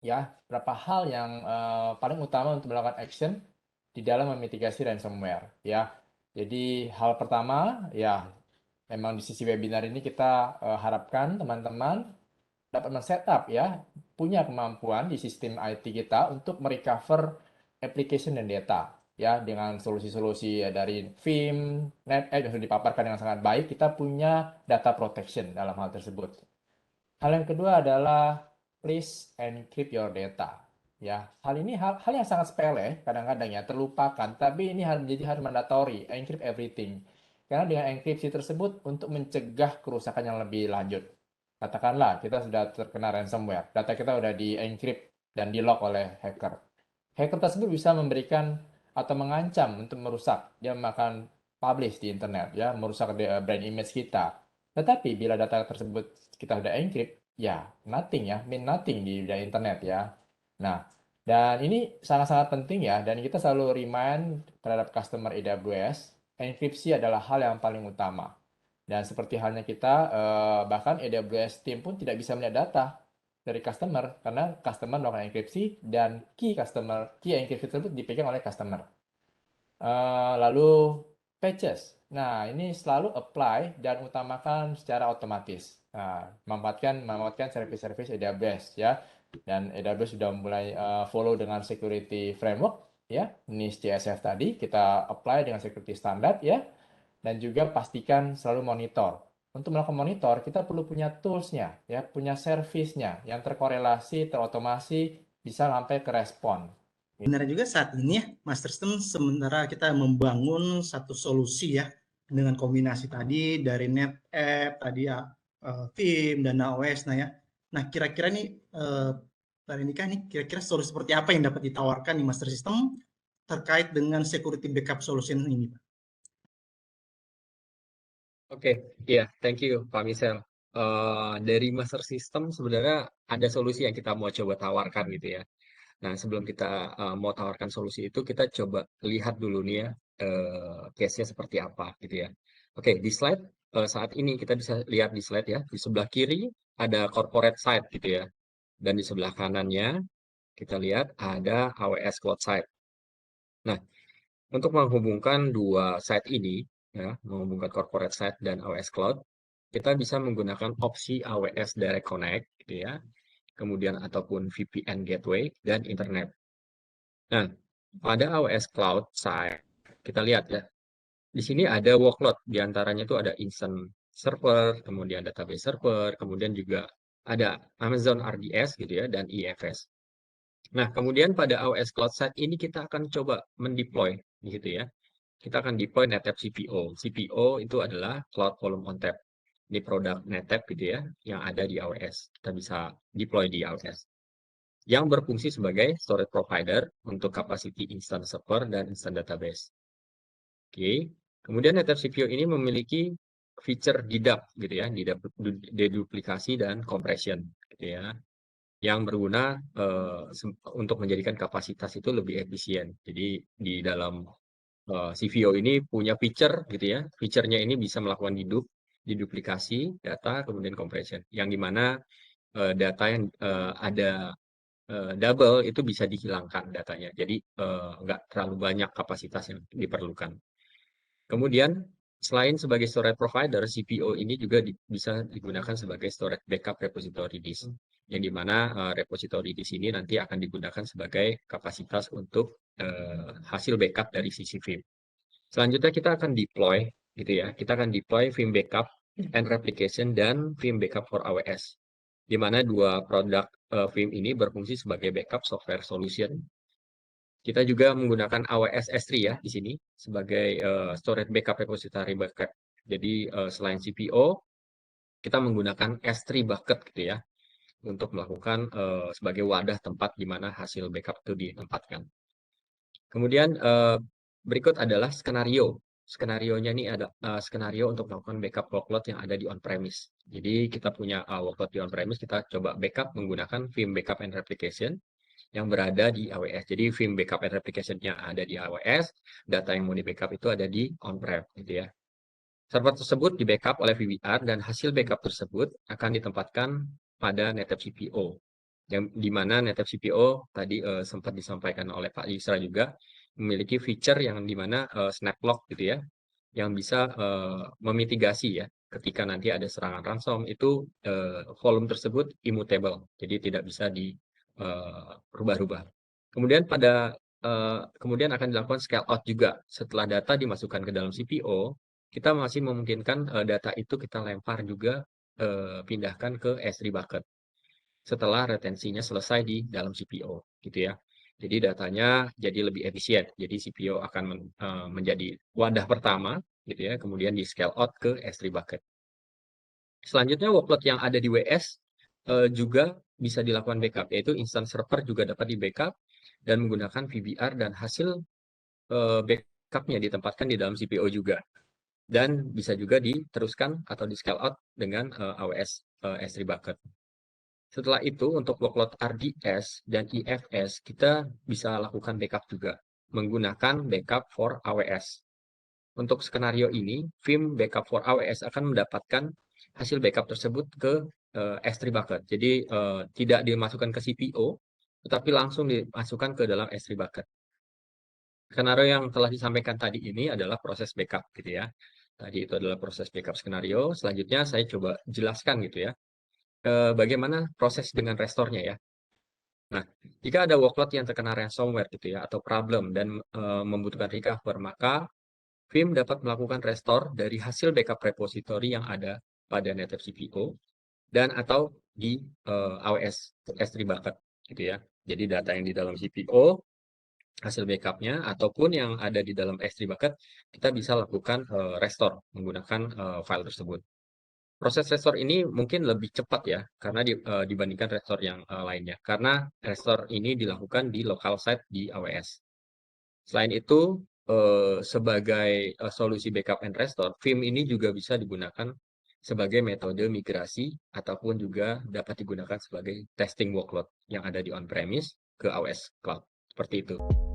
ya, beberapa hal yang paling utama untuk melakukan action di dalam memitigasi ransomware, ya. Jadi hal pertama, ya, memang di sisi webinar ini kita harapkan teman-teman dapat men-setup ya, punya kemampuan di sistem IT kita untuk merecover application dan data ya dengan solusi-solusi dari Vim, NetEdge yang sudah dipaparkan dengan sangat baik, kita punya data protection dalam hal tersebut. Hal yang kedua adalah please encrypt your data. Ya, hal ini hal yang sangat sepele kadang-kadang ya terlupakan, tapi ini harus menjadi hal mandatory, encrypt everything. Karena dengan enkripsi tersebut untuk mencegah kerusakan yang lebih lanjut. Katakanlah kita sudah terkena ransomware, data kita sudah di-encrypt dan di-lock oleh hacker. Hacker tersebut bisa memberikan atau mengancam untuk merusak, dia akan publish di internet, ya, merusak brand image kita. Tetapi bila data tersebut kita sudah encrypt, ya nothing ya, mean nothing di dunia internet ya. Nah, dan ini sangat-sangat penting ya, dan kita selalu remind terhadap customer AWS, enkripsi adalah hal yang paling utama. Dan seperti halnya kita, bahkan AWS team pun tidak bisa melihat data dari customer, karena customer melakukan enkripsi, dan key enkripsi tersebut dipegang oleh customer. Lalu patches. Nah, ini selalu apply dan utamakan secara otomatis. Nah, memanfaatkan service-service AWS ya. Dan AWS sudah mulai follow dengan security framework ya. NIST CSF tadi kita apply dengan security standard ya. Dan juga pastikan selalu monitor. Untuk melakukan monitor, kita perlu punya tools-nya ya, punya service-nya yang terkorelasi, terotomasi, bisa sampai ke respon. Benar juga saat ini ya, Master System sementara kita membangun satu solusi ya dengan kombinasi tadi dari NetApp, tadi ya Vim dan OS. Nah ya, nah kira-kira nih Pak Indika nih, kira-kira solusi seperti apa yang dapat ditawarkan di Master System terkait dengan security backup solution ini, Pak? Oke, iya, thank you, Pak Misel. Dari Master System sebenarnya ada solusi yang kita mau coba tawarkan gitu ya. Nah, sebelum kita mau tawarkan solusi itu, kita coba lihat dulu nih ya, case-nya seperti apa gitu ya. Oke, di slide saat ini kita bisa lihat di slide ya, di sebelah kiri ada corporate site gitu ya, dan di sebelah kanannya kita lihat ada AWS Cloud Site. Nah, untuk menghubungkan dua site ini, ya, menghubungkan corporate site dan AWS Cloud, kita bisa menggunakan opsi AWS Direct Connect, gitu ya, kemudian ataupun VPN Gateway dan Internet. Nah, pada AWS Cloud site, kita lihat ya, di sini ada workload, di antaranya itu ada instance server, kemudian database server, kemudian juga ada Amazon RDS gitu ya, dan EFS. Nah, kemudian pada AWS Cloud Site ini kita akan coba mendeploy gitu ya. Kita akan deploy NetApp CPO. CPO itu adalah Cloud Volume on Tap. Ini produk NetApp gitu ya, yang ada di AWS. Kita bisa deploy di AWS. Yang berfungsi sebagai storage provider untuk capacity instance server dan instance database. Oke. Kemudian NetApp CPO ini memiliki feature DDoP gitu ya, deduplikasi dan compression gitu ya, yang berguna untuk menjadikan kapasitas itu lebih efisien. Jadi di dalam CVO ini punya feature gitu ya. Feature-nya ini bisa melakukan diduplikasi data kemudian compression. Yang dimana data yang ada double itu bisa dihilangkan datanya. Jadi nggak terlalu banyak kapasitas yang diperlukan. Kemudian selain sebagai storage provider, CPO ini juga bisa digunakan sebagai storage backup repository disk. Yang dimana repository disk ini nanti akan digunakan sebagai kapasitas untuk hasil backup dari sisi Vim. Selanjutnya kita akan deploy gitu ya. Kita akan deploy Vim Backup and Replication dan Vim Backup for AWS. Di mana dua produk Vim ini berfungsi sebagai backup software solution. Kita juga menggunakan AWS S3 ya di sini sebagai storage backup repository backup. Jadi selain CPO, kita menggunakan S3 bucket gitu ya untuk melakukan sebagai wadah tempat di mana hasil backup itu ditempatkan. Kemudian berikut adalah skenario. Skenarionya ini ada skenario untuk melakukan backup workload yang ada di on-premise. Jadi kita punya workload di on-premise, kita coba backup menggunakan Vim Backup and Replication yang berada di AWS. Jadi Vim Backup and Replication yang ada di AWS, data yang mau di backup itu ada di on-prem gitu ya. Server tersebut di backup oleh VBR dan hasil backup tersebut akan ditempatkan pada NetApp CPO. yang di mana NetApp CPO tadi sempat disampaikan oleh Pak Yusra juga memiliki feature yang di mana snap lock gitu ya, yang bisa memitigasi ya ketika nanti ada serangan ransom itu volume tersebut immutable, jadi tidak bisa dirubah-rubah. Kemudian akan dilakukan scale out juga setelah data dimasukkan ke dalam CPO, kita masih memungkinkan data itu kita lempar juga pindahkan ke S3 bucket setelah retensinya selesai di dalam CPO gitu ya. Jadi datanya jadi lebih efisien. Jadi CPO akan menjadi wadah pertama gitu ya, kemudian di scale out ke S3 bucket. Selanjutnya workload yang ada di WS juga bisa dilakukan backup, yaitu instance server juga dapat di backup dan menggunakan VBR dan hasil backupnya ditempatkan di dalam CPO juga. Dan bisa juga diteruskan atau di scale out dengan AWS S3 bucket. Setelah itu untuk workload RDS dan IFS kita bisa lakukan backup juga menggunakan backup for AWS. Untuk skenario ini, Vim backup for AWS akan mendapatkan hasil backup tersebut ke S3 bucket. Jadi tidak dimasukkan ke CPO, tetapi langsung dimasukkan ke dalam S3 bucket. Skenario yang telah disampaikan tadi ini adalah proses backup gitu ya. Tadi itu adalah proses backup skenario. Selanjutnya saya coba jelaskan gitu ya. Bagaimana proses dengan restore-nya ya. Nah, jika ada workload yang terkena ransomware gitu ya, atau problem dan membutuhkan recover, maka Vim dapat melakukan restore dari hasil backup repository yang ada pada NetApp CPO dan atau di AWS S3 bucket gitu ya. Jadi data yang di dalam CPO, hasil backupnya, ataupun yang ada di dalam S3 bucket, kita bisa lakukan restore menggunakan file tersebut. Proses restore ini mungkin lebih cepat ya, karena dibandingkan restore yang lainnya. Karena restore ini dilakukan di local site di AWS. Selain itu, sebagai solusi backup and restore, Vim ini juga bisa digunakan sebagai metode migrasi ataupun juga dapat digunakan sebagai testing workload yang ada di on-premise ke AWS Cloud. Seperti itu.